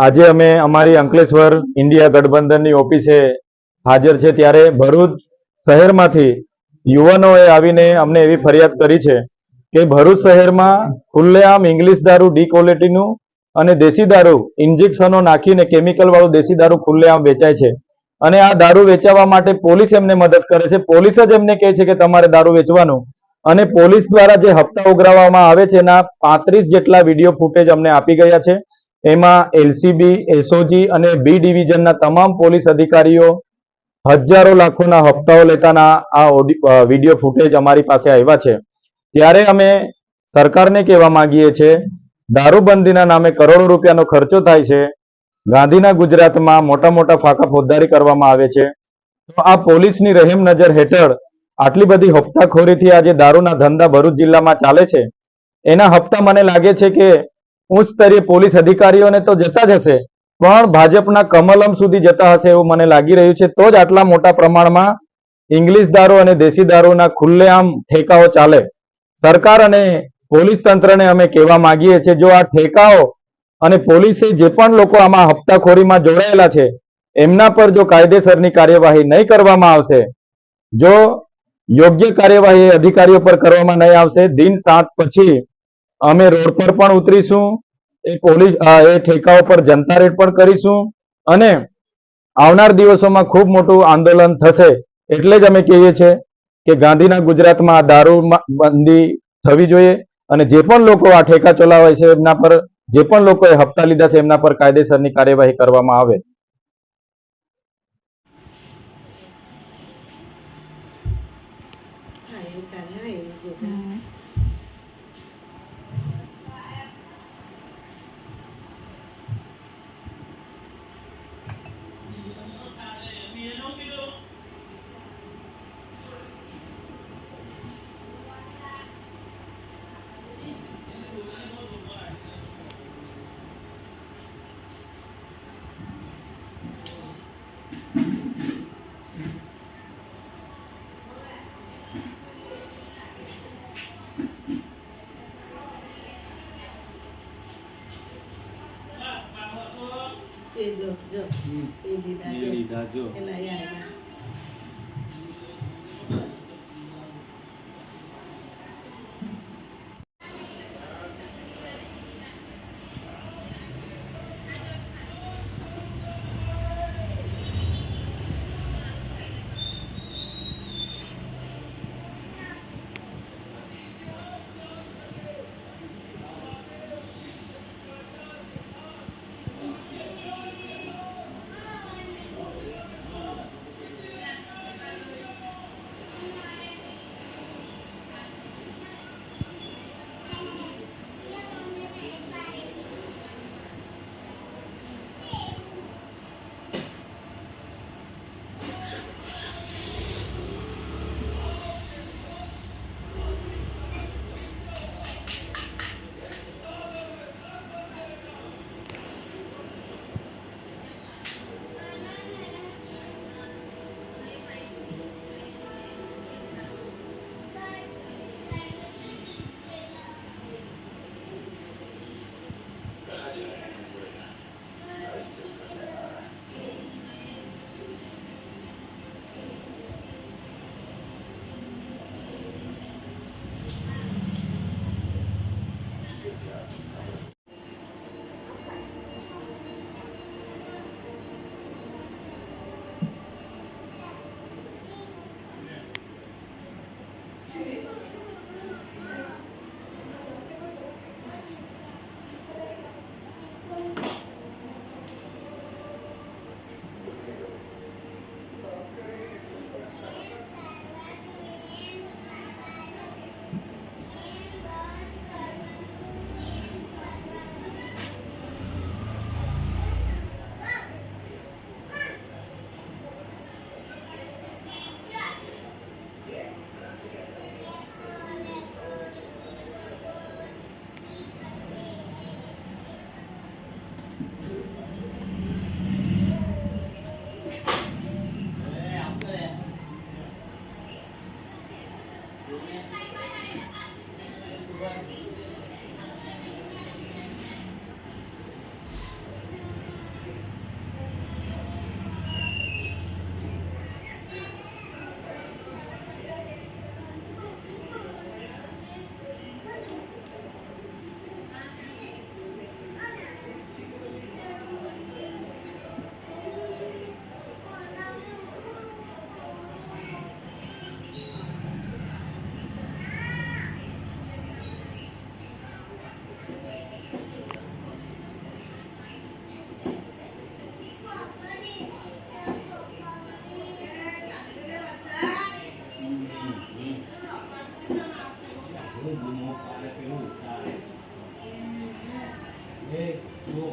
આજે અમે અમારી અંકલેશ્વર ઇન્ડિયા ગઠબંધનની ઓફિસે હાજર છે ત્યારે ભરૂચ શહેરમાંથી યુવાનોએ આવીને અમને એવી ફરિયાદ કરી છે કે ભરૂચ શહેરમાં ખુલ્લેઆમ ઇંગ્લિશ દારૂ ડી ક્વોલિટીનું અને દેશી દારૂ ઇન્જેક્શનો નાખીને કેમિકલ વાળું દેશી દારૂ ખુલ્લેઆમ વેચાય છે અને આ દારૂ વેચાવા માટે પોલીસ એમને મદદ કરે છે. પોલીસ જ એમને કહે છે કે તમારે દારૂ વેચવાનું અને પોલીસ દ્વારા જે હપ્તા ઉઘરાવવામાં આવે છે એના 35 જેટલા વિડીયો ફૂટેજ અમને આપી ગયા છે. એમાં એલસીબી, એસઓજી અને બી ડિવિઝનના તમામ પોલીસ અધિકારીઓ હજારો લાખોના હપ્તાઓ લેતાના આ વિડીયો ફૂટેજ અમારી પાસે આવ્યા છે. ત્યારે અમે સરકારને કહેવા માંગીએ છીએ, દારૂબંધીના નામે કરોડો રૂપિયાનો ખર્ચો થાય છે. ગાંધીના ગુજરાતમાં મોટા મોટા ફાંકા ફોજદારી કરવામાં આવે છે. તો આ પોલીસની રહેમ નજર હેઠળ આટલી બધી હપ્તાખોરીથી આજે દારૂના ધંધા ભરૂચ જિલ્લામાં ચાલે છે. એના હપ્તા મને લાગે છે કે ઉચ્ચ સ્તરીય પોલીસ અધિકારીઓને તો જતા જ હશે, પણ ભાજપના કમલમ સુધી જતા હશે એવું મને લાગી રહ્યું છે. તો જ આટલા મોટા પ્રમાણમાં ઇંગ્લિશ દારૂ અને દેશી દારૂના ખુલ્લેઆમ ઠેકાઓ ચાલે. સરકાર અને પોલીસ તંત્રને અમે કહેવા માંગીએ છીએ, જો આ ઠેકાઓ અને પોલીસે જે પણ લોકો આમાં હપ્તાખોરીમાં જોડાયેલા છે એમના પર જો કાયદેસરની કાર્યવાહી નહીં કરવામાં આવશે, જો યોગ્ય કાર્યવાહી અધિકારીઓ પર કરવામાં નહીં આવશે, દિન 7 પછી અમે રોડ પર પણ ઉતરીશું, એ ઠેકાઓ પર જનતા રેડ પણ કરીશું અને આવનાર દિવસોમાં ખૂબ મોટું આંદોલન થશે. એટલે જ અમે કહીએ છીએ કે ગાંધીના ગુજરાતમાં દારૂ બંધી થવી જોઈએ અને જે પણ લોકો આ ઠેકા ચલાવે છે એમના પર, જે પણ લોકોએ હપ્તા લીધા છે એમના પર કાયદેસરની કાર્યવાહી કરવામાં આવે. હું ગુનો કાલે પેલું ઉતારે એ જો